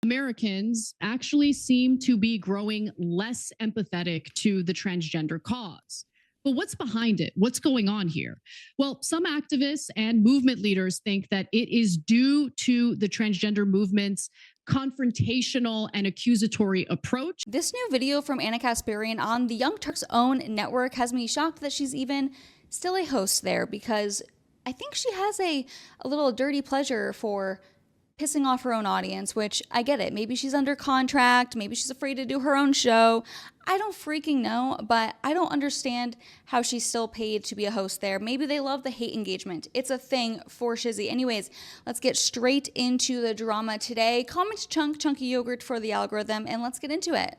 Americans actually seem to be growing less empathetic to the transgender cause. But what's behind it? What's going on here? Well, some activists and movement leaders think that it is due to the transgender movement's confrontational and accusatory approach. This new video from Anna Kasparian on the Young Turks' own network has me shocked that she's even still a host there, because I think she has a little dirty pleasure for pissing off her own audience, which I get it. Maybe she's under contract. Maybe she's afraid to do her own show. I don't freaking know, but I don't understand how she's still paid to be a host there. Maybe they love the hate engagement. It's a thing for Shizzy. Anyways, let's get straight into the drama today. Comment chunky yogurt for the algorithm, and let's get into it.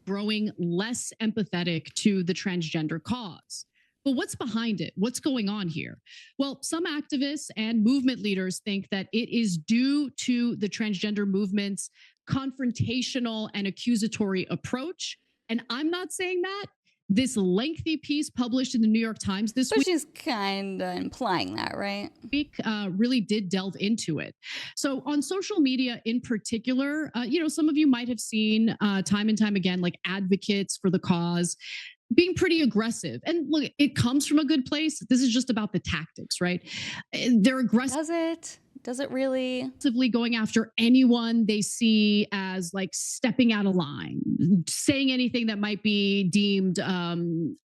Growing less empathetic to the transgender cause. But what's behind it? What's going on here? Well, some activists and movement leaders think that it is due to the transgender movement's confrontational and accusatory approach. And I'm not saying that. This lengthy piece published in the New York Times this week. She's kind of implying that, right? Really did delve into it. So on social media in particular, some of you might have seen time and time again, like advocates for the cause being pretty aggressive. And look, it comes from a good place. This is just about the tactics, right? They're aggressive. Does it really? Going after anyone they see as like stepping out of line, saying anything that might be deemed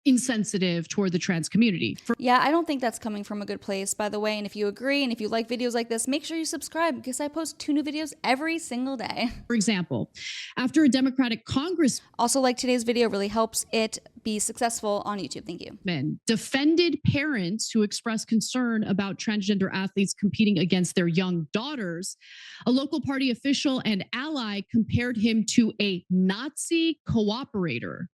insensitive toward the trans community. Yeah, I don't think that's coming from a good place, by the way. And if you agree, and if you like videos like this, make sure you subscribe, because I post 2 new videos every single day. For example, after a Democratic Congress. Also, like today's video really helps it be successful on YouTube. Thank you. Defended parents who expressed concern about transgender athletes competing against their young daughters. A local party official and ally compared him to a Nazi cooperator.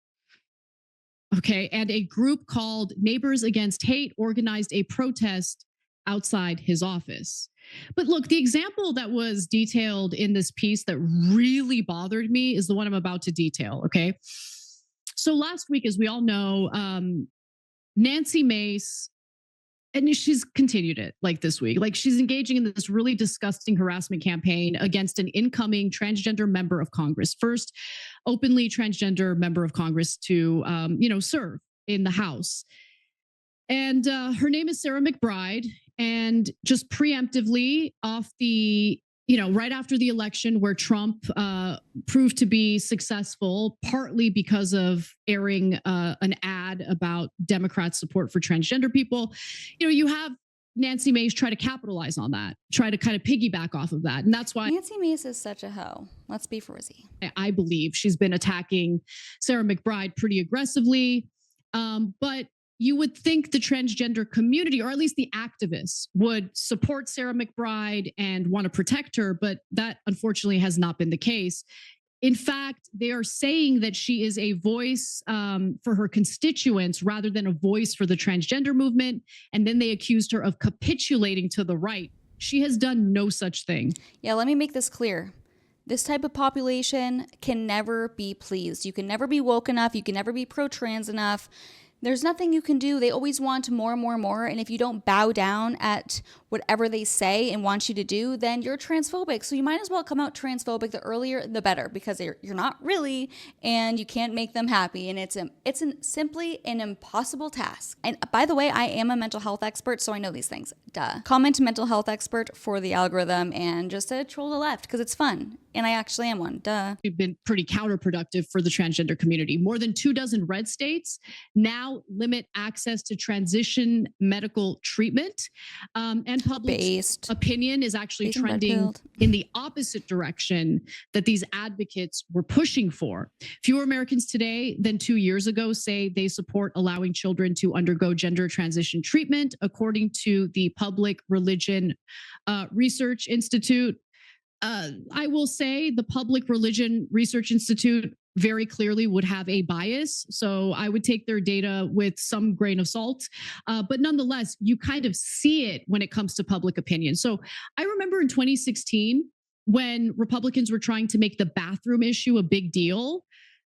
Okay, and a group called Neighbors Against Hate organized a protest outside his office. But look, the example that was detailed in this piece that really bothered me is the one I'm about to detail, okay? So last week, as we all know, Nancy Mace, and she's continued it like this week, like she's engaging in this really disgusting harassment campaign against an incoming transgender member of Congress, first openly transgender member of Congress to, serve in the House. And her name is Sarah McBride. And just preemptively off the, right after the election where Trump proved to be successful, partly because of airing an ad about Democrats' support for transgender people, you have Nancy Mace try to capitalize on that, try to kind of piggyback off of that. And that's why Nancy Mace is such a hoe. Let's be frizzy. I believe she's been attacking Sarah McBride pretty aggressively. But you would think the transgender community, or at least the activists, would support Sarah McBride and want to protect her, but that unfortunately has not been the case. In fact, they are saying that she is a voice for her constituents rather than a voice for the transgender movement. And then they accused her of capitulating to the right. She has done no such thing. Yeah, let me make this clear. This type of population can never be pleased. You can never be woke enough. You can never be pro-trans enough. There's nothing you can do. They always want more and more and more. And if you don't bow down at whatever they say and want you to do, then you're transphobic. So you might as well come out transphobic. The earlier, the better, because you're not really, and you can't make them happy. And it's simply an impossible task. And by the way, I am a mental health expert, so I know these things. Duh. Comment mental health expert for the algorithm and just to troll the left, because it's fun. And I actually am one. Duh. We've been pretty counterproductive for the transgender community. More than 24 red states now limit access to transition medical treatment. And public opinion is actually trending in the opposite direction that these advocates were pushing for. Fewer Americans today than 2 years ago say they support allowing children to undergo gender transition treatment, according to the Public Religion Research Institute. I will say the Public Religion Research Institute very clearly would have a bias. So I would take their data with some grain of salt. But nonetheless, you kind of see it when it comes to public opinion. So I remember in 2016, when Republicans were trying to make the bathroom issue a big deal,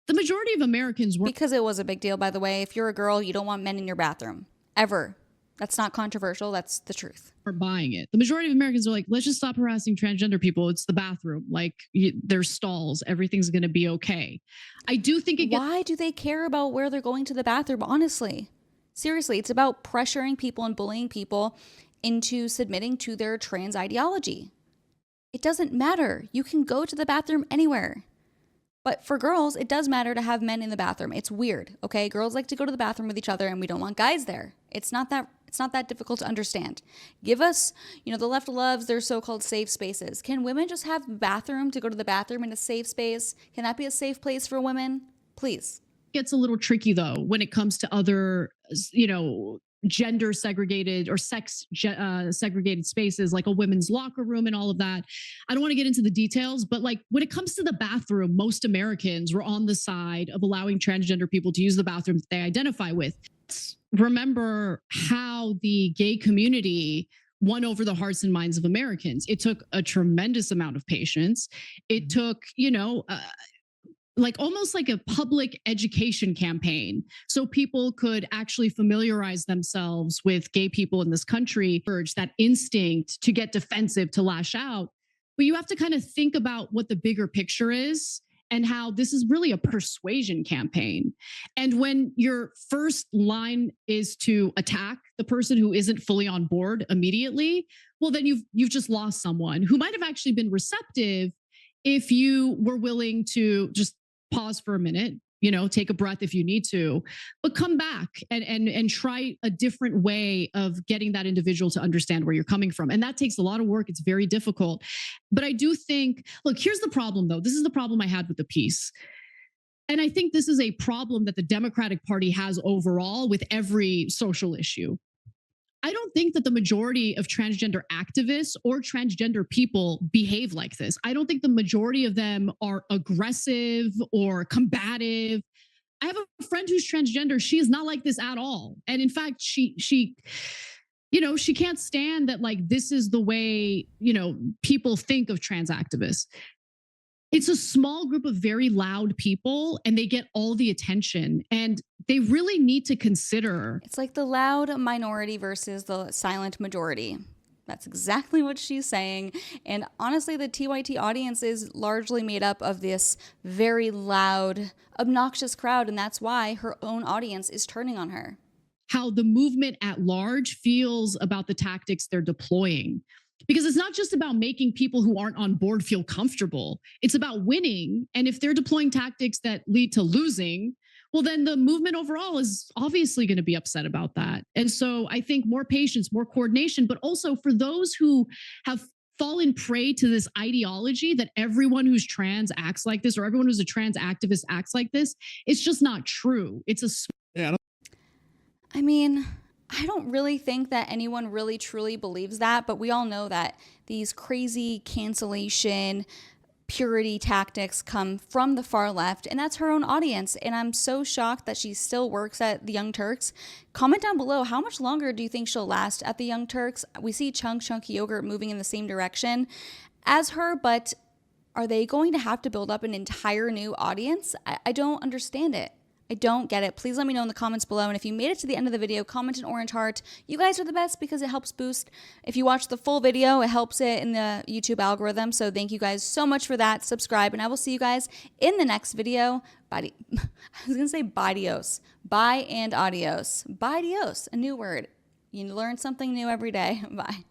the majority of Americans were. Because it was a big deal, by the way. If you're a girl, you don't want men in your bathroom. Ever. That's not controversial. That's the truth. Are buying it. The majority of Americans are like, let's just stop harassing transgender people. It's the bathroom. Like, there's stalls. Everything's going to be okay. I do think it gets. Why do they care about where they're going to the bathroom? Honestly, seriously, it's about pressuring people and bullying people into submitting to their trans ideology. It doesn't matter. You can go to the bathroom anywhere. But for girls, it does matter to have men in the bathroom. It's weird, okay? Girls like to go to the bathroom with each other, and we don't want guys there. It's not that difficult to understand. Give us, the left loves their so-called safe spaces. Can women just have a bathroom to go to the bathroom in a safe space? Can that be a safe place for women? Please. Gets a little tricky though when it comes to other, gender segregated or sex segregated spaces like a women's locker room and all of that. I don't want to get into the details, but like when it comes to the bathroom, most Americans were on the side of allowing transgender people to use the bathroom that they identify with. Remember how the gay community won over the hearts and minds of Americans. It took a tremendous amount of patience. It took, like almost like a public education campaign so people could actually familiarize themselves with gay people in this country, urge that instinct to get defensive, to lash out. But you have to kind of think about what the bigger picture is and how this is really a persuasion campaign. And when your first line is to attack the person who isn't fully on board immediately, well, then you've just lost someone who might have actually been receptive if you were willing to just pause for a minute, take a breath if you need to, but come back and try a different way of getting that individual to understand where you're coming from. And that takes a lot of work. It's very difficult. But I do think, look, here's the problem though. This is the problem I had with the piece. And I think this is a problem that the Democratic Party has overall with every social issue. I don't think that the majority of transgender activists or transgender people behave like this. I don't think the majority of them are aggressive or combative. I have a friend who's transgender. She is not like this at all. And in fact, she can't stand that like this is the way, people think of trans activists. It's a small group of very loud people and they get all the attention and they really need to consider. It's like the loud minority versus the silent majority. That's exactly what she's saying. And honestly, the TYT audience is largely made up of this very loud, obnoxious crowd. And that's why her own audience is turning on her. How the movement at large feels about the tactics they're deploying. Because it's not just about making people who aren't on board feel comfortable. It's about winning. And if they're deploying tactics that lead to losing, well, then the movement overall is obviously going to be upset about that. And so I think more patience, more coordination, but also for those who have fallen prey to this ideology that everyone who's trans acts like this or everyone who's a trans activist acts like this, it's just not true. It's a... I don't really think that anyone really truly believes that, but we all know that these crazy cancellation, purity tactics come from the far left, and that's her own audience. And I'm so shocked that she still works at the Young Turks. Comment down below, how much longer do you think she'll last at the Young Turks? We see Chunky Yogurt moving in the same direction as her, but are they going to have to build up an entire new audience? I don't understand it. I don't get it. Please let me know in the comments below. And if you made it to the end of the video, comment an orange heart. You guys are the best because it helps boost. If you watch the full video, it helps it in the YouTube algorithm. So thank you guys so much for that. Subscribe, and I will see you guys in the next video. Bye. I was going to say bye dios. Bye and adios. Bye dios, a new word. You learn something new every day. Bye.